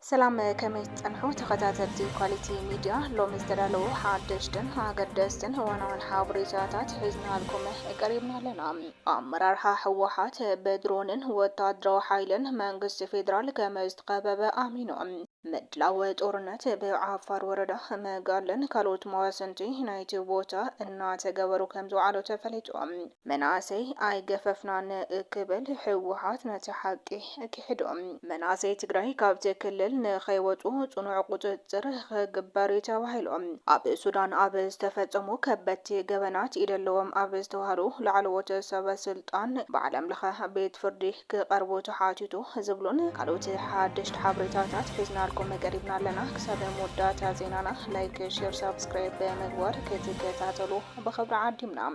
سلام كميت تنحو تخاتاتي كواليتي ميديا لو مزدلالو حادشتن هاقدستن وانا حابريزاتات حيزنا لكم قريبنا لنا أمرارها حوحات بدرونن وتادرو حايلن منقس فيدرال كما استقابب آمينو مدلاو ጦርነት በአፋር ወረዳ መጋለን ካሎት መዋሰንቲ ናይቲ ቦታ እናተገበሩ ከም ዝውዓሉ ተፈሊጡ መናሰይ ኣይገፈፍናን እክብል ሕወሓት ነቲ ሓቂ ክሕዶም መናሰይ ትግራይ ካብቲ ክልል ንኸይወጡ ጽኑዕ ቁጥጥር ክግበር ተባሂሎም ኣብ ሱዳን ኣብ ዝተፈጸሙ ከበድቲ ገበናት ኢደለዎም ኣብ ዝተዋህሉ ላዕለዎት ሰበስልጣን ብዓለም ለኸ ቤት ፍርዲ ክቐርቡ ተሓቲቱ ዝብሉን ካልኦት ሓደሽቲ ሓበሬታታት ሒዝና قريبنا لنا كسب مودات زينانا لايك شير سبسكرايب بمغوار كتكتاتلو بخبر عديمنا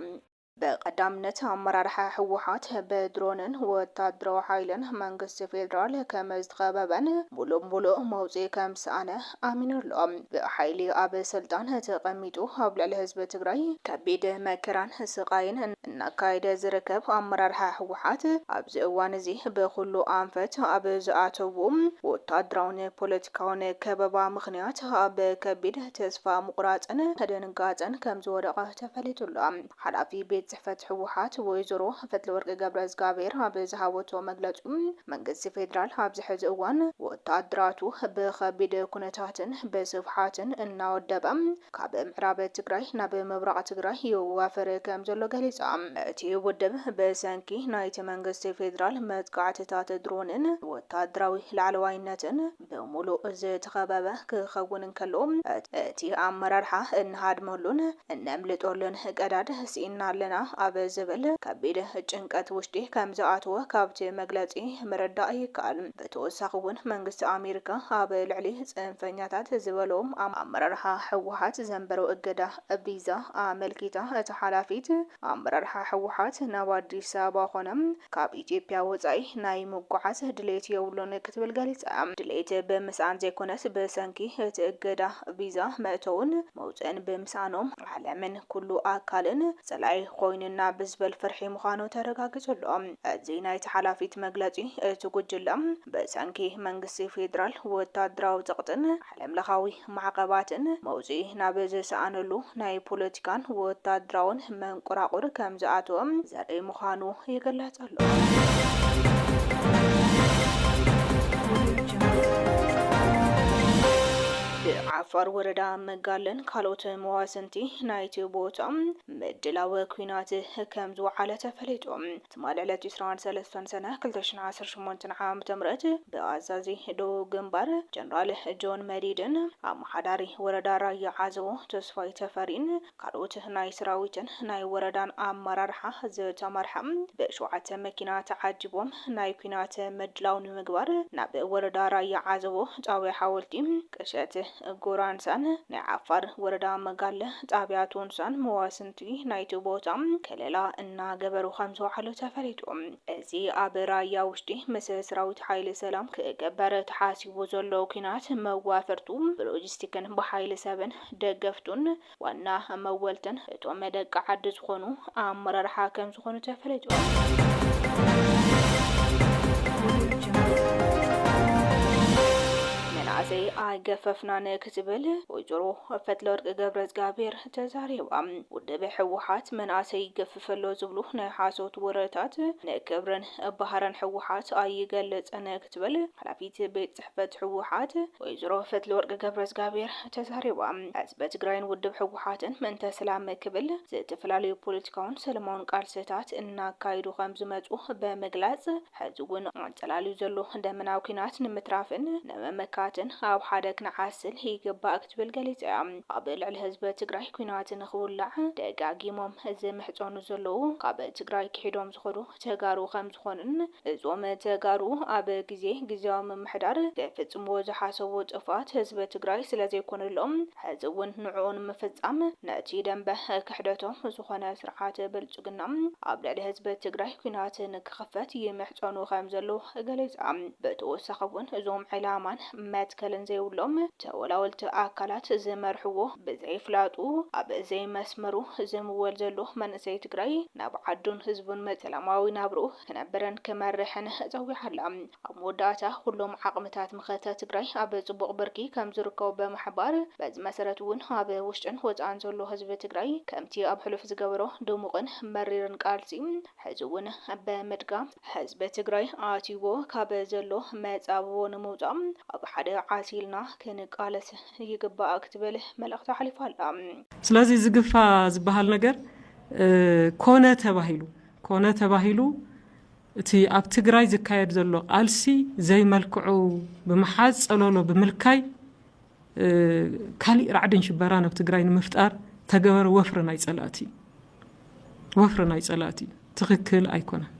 بقدامنت أمرارح حوحات بدرونن وتادرو حايلن منقس فيدرال كما استخبابن بلو موزي كم سانة آمينر لهم بحيلي أب سلطان تقميتو هبل الحزب تقرأي كبيد مكران سقاين نقايد زركب أمرارح حوحات أبز وانزي بخلو أنفت أبز آتوبوم وتادرون بوليتكاون كبابا مخنيات أب كبيد تسفى مقراتن هدنقاتن كم زورقه تفليتو لهم حلافي بيت صحفة حوحات ويزرو فتل ورق قبرز قابير بزهاوتو مقلتو منقس فيدرال هابز حز اوان وتعدراتو بخبيد كونتاتن بصفحاتن اناو الدبم كاب معراب تقراي ناب مبرق تقراي يوافر كامزلو قليسا اتي ودب بسانكي نايت منقس فيدرال مدقعتتات درونن وتعدراوي العلوينتن بمولو از تخبابه كخونن كلوم اتي امرارحا انهاد مولون انملطولن قداد سينا لنا أب زبل كبيده ጭንቀት ውሽጢ ከም ዝኣተወ ካብቲ መግለጺ ምርዳእ ይከኣል በተወሳኺውን መንግስቲ ኣሜሪካ ኣብ ልዕሊ ጽንፈኛታት ዝበሎም ኣመራርሓ ሕወሓት ዘንበሮ እገዳ ቪዛ ኣመልኪታ እቲ ሓላፊት ኣመራርሓ ሕወሓት ናብ ኣዲስ ኣበባ ኾነም ካብ ኢትዮጵያ ወጻኢ ናይ ምጉዓዝ ድሌት የብሉን ክትብል ገሊጻ ድሌት ብምስኣን ዘይኮነስ ብሰንኪ እቲ እገዳ ቪዛ መእተውን መውፅእን ብምስኣኖም ዓለምን ኩሉ ኣካልን ጸላይ ኮይንና ብዝበል ፍርሒ ምዃኑ ተረጋግጸሎም እዚ ናይቲ ሓላፊት መግለጺ እቲ ጉጅለም በሰንኪ መንግስቲ ፌደራል ወታደራዊ ጥቅጥን ዓለምለኻዊ ማዕቀባትን መውፅኢ ናብ ዝሰኣነሉ ናይ ፖለቲካን ወታደራውን መንቆራቁር ከም ዝኣተወም ዘርኢ ምዃኑ ይግለጽ ኣሎ። عفار وردا مقالن كالوت مواسنتي نايتي بوتام مدلاو كوينات كمزو على تفليتهم تمال على تسران سلسان سنة كلتشن عصر شمونتن عام تمرت بأعزازي دو جنبار جنرال جون ماريدن عم حداري وردا راي عازو تسفاي تفارين كالوت ناي سراويتن ناي وردان عام مرارحة زي تمرحم بشوعة مكينات عجبهم ناي كوينات مدلاو نمقبار ناب وردا راي عازو تاوي حاولتي كشات ጎራንሳን ናይ ዓፋር ወረዳ መጋለ ጣብያቱንሳን መዋስንቲ ናይቲ ቦታም ከለላ እናገበሩ ከም ዝውዕሉ ተፈሊጡ እዚ ኣብ ራያ ውሽጢ ምስ ሰራዊት ሓይሊ ሰላም ክገበረ ተሓሲቡ ዘሎ ኩናት መዋፈርቱ ብሎጂስቲክን ብሓይሊ ሰብን ደገፍቱን ዋና መወልተን እቶም መደቅ ዓዲ ዝኾኑ ኣመራርሓ ከም ዝኾኑ ተፈሊጡ زي أجففنا نكتبل وجرو فتلور قبرز قابير تزاريوا ودب حوحات من عسي جفف اللوزبلو نحاسوت ورتات نكبرن بحرن حوحات أي جلت أنا كتبل حلفيت بيت صحبة حوحات وجرو فتلور قبرز قابير تزاريوا أثبت جراين ودب حوحات من تسلام كبل زي تفلالي بوليتكون سلمون قارستات إن كايدو خمس مجوه بمجلس حزون تلالي زلو دمنا وكنات نمترافن نمكاتن أو حدك نعسل هي جباء كتب الجليد قبل على حزب تجري كينات نخولع دقاقيمهم زي محجون زلو قبل تجري كحدهم زخرو تجارو خمس خونن زوم تجارو أب جزيهم محدار كيف موز حاسوت أفات حزب تجري سلازي يكون الأم حزون نعون مفزعم نأتي دنبه كحدتهم زخنا سرعات بالجنم قبل على حزب تجري كينات نكخفت يمحجون خمس زلو جليد بتوسخون زوم علامان مات ማእከልን ዘይብሎም ተወላወልቲ ኣካላት ዝመርሕዎ ብዘይፍላጡ ኣብ ዘይመስመሩ ዝምወል ዘሎ መንእሰይ ትግራይ ናብ ዓዱን ህዝቡን ሰላማዊ ናብርኡ ክነብርን ክመርሕን ፀዊሓላ ኣብ መወዳእታ ኩሎም ዓቕምታት ምኽተ ትግራይ ኣብ ጽቡቕ ብርኪ ከም ዝርከቡ በማሕባር በዚ መሰረት እውን ኣብ ውሽጥን ወፃእን ዘሎ ህዝቢ ትግራይ ከምቲ ኣብ ሕሉፍ ዝገበሮ ድሙቕን መሪርን ቃልሲ ሕዚ እውን ብምድጋም ህዝቢ ትግራይ ኣትይዎ ካብ ዘሎ መጻብቦ ንምውፃእ ኣብ ሓደ ዓሲልና ክንቃለስ ይግባእ ክትብል መልእኽቲ ሓሊፋላ። ስለዚ ዝግፋ ዝበሃል ነገር ኮነ ተባሂሉ እቲ ኣብ ትግራይ ዝካየድ ዘሎ ቃልሲ ዘይመልክዑ ብምሓዝ ፀለሎ ብምልካይ ካሊእ ራዕድን ሽበራን ኣብ ትግራይ ንምፍጣር ተገበረ ወፍሪ ናይ ጸላእቲ ትክክል ኣይኮነን።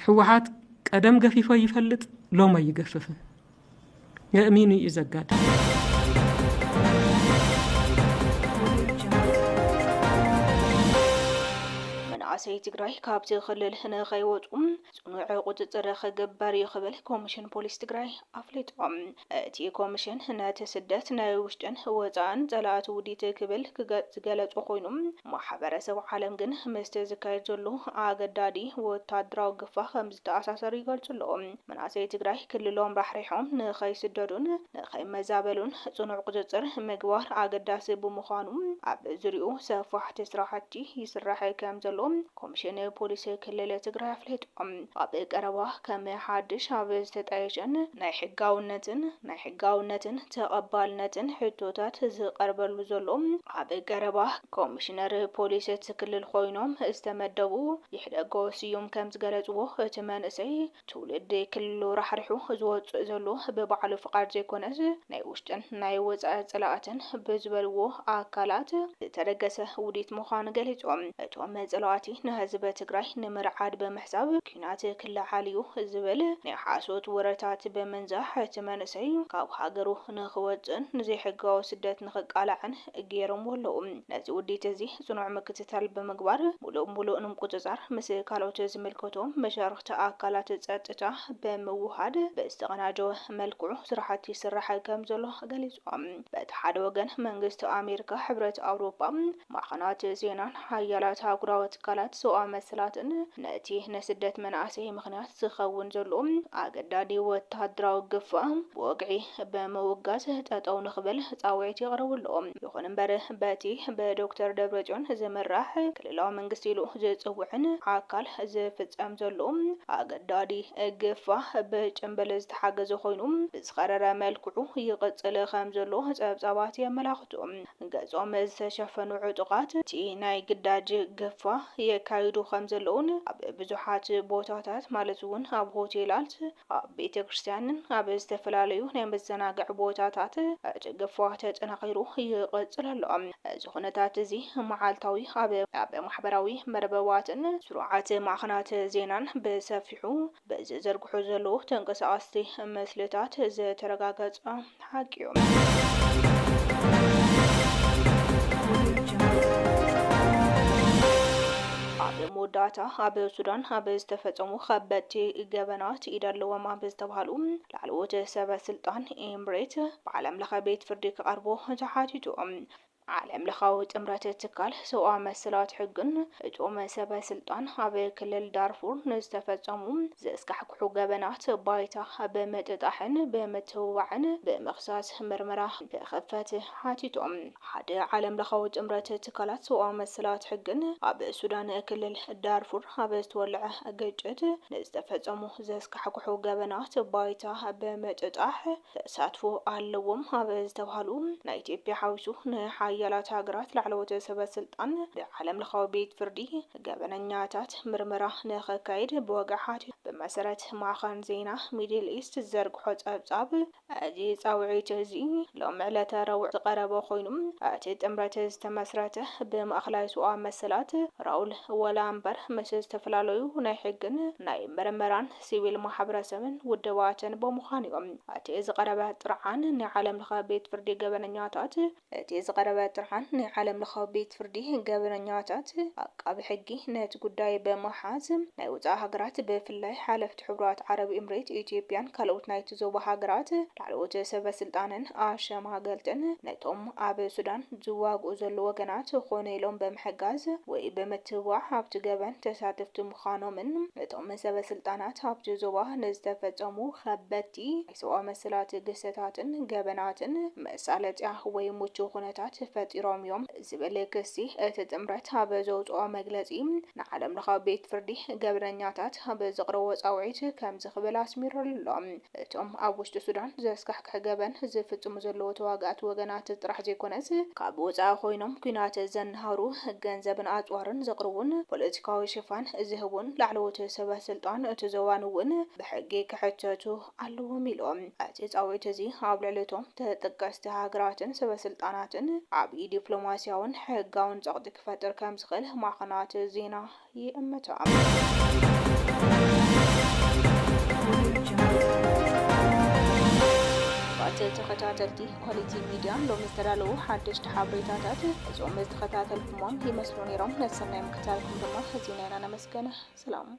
ሕወሓት ቀደም ገፊፎ ይፈልጥ ሎማ ይገፍፍ የእሚኑ እዩ ዘጋድ መንእሰይ ትግራይ ካብቲ ክልል ንኸይወፁ ጽኑዕ ቁፅፅር ክግበር ይኽብል ኮሚሽን ፖሊስ ትግራይ ኣፍሊጦም። እቲ ኮሚሽን ነቲ ስደት ናይ ውሽጥን ወፃእን ጸላእቲ ውዲት ክብል ዝገለጹ ኮይኑ ማሕበረሰብ ዓለም ግን ምስቲ ዝካየድ ዘሎ ኣገዳዲ ወታደራዊ ግፋሕ ከም ዝተኣሳሰሩ ይገልጹ ኣለዉ። መንእሰይ ትግራይ ክልሎም ራሕሪሖም ንኸይስደዱን ንኸይመዛበሉን ጽኑዕ ቁፅፅር ምግባር ኣገዳሲ ብምዃኑ ኣብ ዙርያኡ ሰፋሕቲ ስራሕቲ ይስራሕ ከም ዘሎ ኮሚሽን ፖሊስ ክልል ትግራይ ኣፍሊጦም። ኣብ ቀረባ ከም ሓድሽ ኣብ ዝተጣየሸን ናይ ሕጋውነትን ተቐባልነትን ሕቶታት ዝቀርበሉ ዘሎ ኣብ ቀረባ ኮሚሽነር ፖሊስ ክልል ኮይኖም ዝተመደቡ ይሕደጎ ስዩም ከም ዝገለጽዎ እቲ መንእሰይ ትውልድ ክልሉ ራሕሪሑ ዝወፅእ ዘሎ ብባዕሉ ፍቃድ ዘይኮነስ ናይ ውሽጥን ናይ ወፃኢ ጸላእትን ብዝበልዎ ኣካላት ዝተደገሰ ውዲት ምዃኑ ገሊጾም። እቶም ጸላእቲ ንህዝቢ ትግራይ ንምርዓድ ብምሕሳብ ኩናት ክለዓልዩ ዝብል ናይ ሓሶት ወረታት ብምንዛሕ እቲ መንእሰይ ካብ ሃገሩ ንኽወፅእን ንዘይሕጋዊ ስደት ንኽቃላዕን ገይሮም ኣለዉ። ነዚ ውዲት እዚ ጽኑዕ ምክትታል ብምግባር ሙሉእ ንምቁፅጻር ምስ ካልኦት ዝምልከቶም መሻርክቲ ኣካላት ጸጥታ ብምውሃድ ብዝተቀናጀወ መልክዑ ስራሕቲ ይስራሕ ከም ዘሎ ገሊጾም። በቲ ሓደ ወገን መንግስቲ ኣሜሪካ ሕብረት ኣውሮፓ ማዕኸናት ዜናን ሓያላት ኣህጉራዊ ትካላት ሰብኣዊ መሰላትን ነቲ ንስደት መንእሰይ ምክንያት ዝኸውን ዘሎ ኣገዳዲ ወታደራዊ ግፍዕ ብወግዒ ብምውጋዝ ጠጠው ንኽብል ፃውዒት የቕርቡ ኣለዎም። ይኹን እምበር በቲ ብዶክተር ደብረጽዮን ዝምራሕ ክልላዊ መንግስቲ ኢሉ ዝፅውዕን ኣካል ዝፍጸም ዘሎ ኣገዳዲ ግፍዕ ብጭንብል ዝተሓገዘ ኮይኑ ብዝኸረረ መልክዑ ይቕፅል ከም ዘሎ ፀብጻባት የመላኽቱ። ገጾም ዝተሸፈኑ ዕጡቃት እቲ ናይ ግዳጅ ግፍዕ የካይዱ ከም ዘለውን ኣብ ብዙሓት ቦታታት ማለት እውን ኣብ ሆቴላት ኣብ ቤተ ክርስቲያንን ኣብ ዝተፈላለዩ ናይ መዘናግዒ ቦታታት እቲ ግፍዕ ተጠናኺሩ ይቕፅል ኣሎ። እዚ ኩነታት እዚ መዓልታዊ ኣብ ማሕበራዊ መርበባትን ስሩዓት ማዕኸናት ዜናን ብሰፊሑ ብዝዘርግሑ ዘለዉ ተንቀሳቐስቲ ምስልታት ዝተረጋገፀ ሓቂ እዩ። መወዳእታ ኣብ ሱዳን ኣብ ዝተፈጸሙ ከበድቲ ገበናት ኢደለዎም ኣብ ዝተባሃሉ ላዕለዎት ሰበስልጣን ኤምሬት ብዓለም ለኸ ቤት ፍርዲ ክቐርቡ ተሓቲቶም። ዓለም ለኻዊ ጥምረት ትካል ሰብኣዊ መሰላት ሕግን እቶም ሰበስልጣን ኣብ ክልል ዳርፉር ንዝተፈጸሙ ዘስካሕክሑ ገበናት ባይታ ብምጥጣሕን ብምትውዋዕን ብምኽሳስ ምርመራ ክኽፈት ሓቲቶም። ሓደ ዓለም ለኻዊ ጥምረት ትካላት ሰብኣዊ መሰላት ሕግን ኣብ ሱዳን ክልል ዳርፉር ኣብ ዝተወልዐ ግጭት ንዝተፈጸሙ ዘስካሕክሑ ገበናት ባይታ ብምጥጣሕ ተሳትፎ ኣለዎም ኣብ ዝተባሃሉ ናይ ኢትዮጵያ ሓዊሱ ንሓያላት ሃገራት ላዕለዎት ሰበስልጣን ብዓለም ለኻዊ ቤት ፍርዲ ገበነኛታት ምርመራ ንኸካይድ ብወግዒ ሓቲቱ። ብመሰረት ማዕኸን ዜና ሚድል ኢስት ዘርግሖ ፀብጻብ እዚ ፃውዒት እዚ ሎሚ ዕለተ ረቡዕ ዝቐረበ ኮይኑ እቲ ጥምረት ዝተመስረተ ብማእኸላይ ሰብኣዊ መሰላት ራውል ወላምበር ምስ ዝተፈላለዩ ናይ ሕግን ናይ ምርመራን ሲቪል ማሕበረሰብን ውድባትን ብምዃን እዮም። እቲ ዝቐረበ ጥርዓን ናይ ዓለም ለኻዊ ቤት ፍርዲ ገበነኛታት እቲ ዝቐረበ ጥርዓን ብርሃን ንዓለም ለኻዊ ቤት ፍርዲ ገበነኛታት አቃቢ ሕጊ ነቲ ጉዳይ በመሓዝ ናይ ወፃኢ ሃገራት ብፍላይ ሓለፍቲ ሕቡራት ዓረብ ኤምሬት ኢትዮጵያን ካልኦት ናይቲ ዞባ ሃገራት ላዕለዎት ሰበስልጣንን አሸማገልትን ነቶም ኣብ ሱዳን ዝዋግኡ ዘሎ ወገናት ኮነ ኢሎም በምሕጋዝ ወይ በምትብባዕ ኣብቲ ገበን ተሳተፍቲ ምዃኖምን ነቶም ሰበስልጣናት ኣብቲ ዞባ ንዝተፈፀሙ ከበድቲ ሰብኣዊ መሰላት ግሰታትን ገበናትን መሳለጥያ ወይ ምቹው ኩነታት ፈጢሮም እዮም ዝብል ክሲ እቲ ጥምረት ኣብ ዘውፅኦ መግለፂ ንዓለም ለኻዊ ቤት ፍርዲ ገበነኛታት ኣብ ዘቕረቦ ፃውዒት ከም ዝኽብል ኣስሚሩ ኣሎ። እቶም ኣብ ውሽጢ ሱዳን ዘስካሕክሕ ገበን ዝፍፅሙ ዘለዉ ተዋጋእቲ ወገናት ጥራሕ ዘይኮነስ ካብ ወፃኢ ኮይኖም ኩናት ዘንሃሩ ገንዘብን ኣፅዋርን ዘቕርቡን ፖለቲካዊ ሽፋን ዝህቡን ላዕለዎት ሰበስልጣን እቲ ዞባን እውን ብሕጊ ክሕተቱ ኣለዎም ኢሎም እቲ ፃውዒት እዚ ኣብ ልዕሊ እቶም ተጠቀስቲ ሃገራትን ሰበስልጣናትን ዓብዪ ዲፕሎማስያውን ሕጋውን ፀቕጢ ክፈጥር ከም ዝኽእል ማዕኸናት ዜና ይእምታ። ተኸታተልቲ ኳሊቲ ሚድያ ሎሚ ዝተዳለዉ ሓደሽቲ ሓበሬታታት እዞም ዝተኸታተልኩሞም ይመስሉ ነይሮም። ነሰናይ ምክታተልኩም ድማ ህዚና ኢና ነመስገነ። ሰላም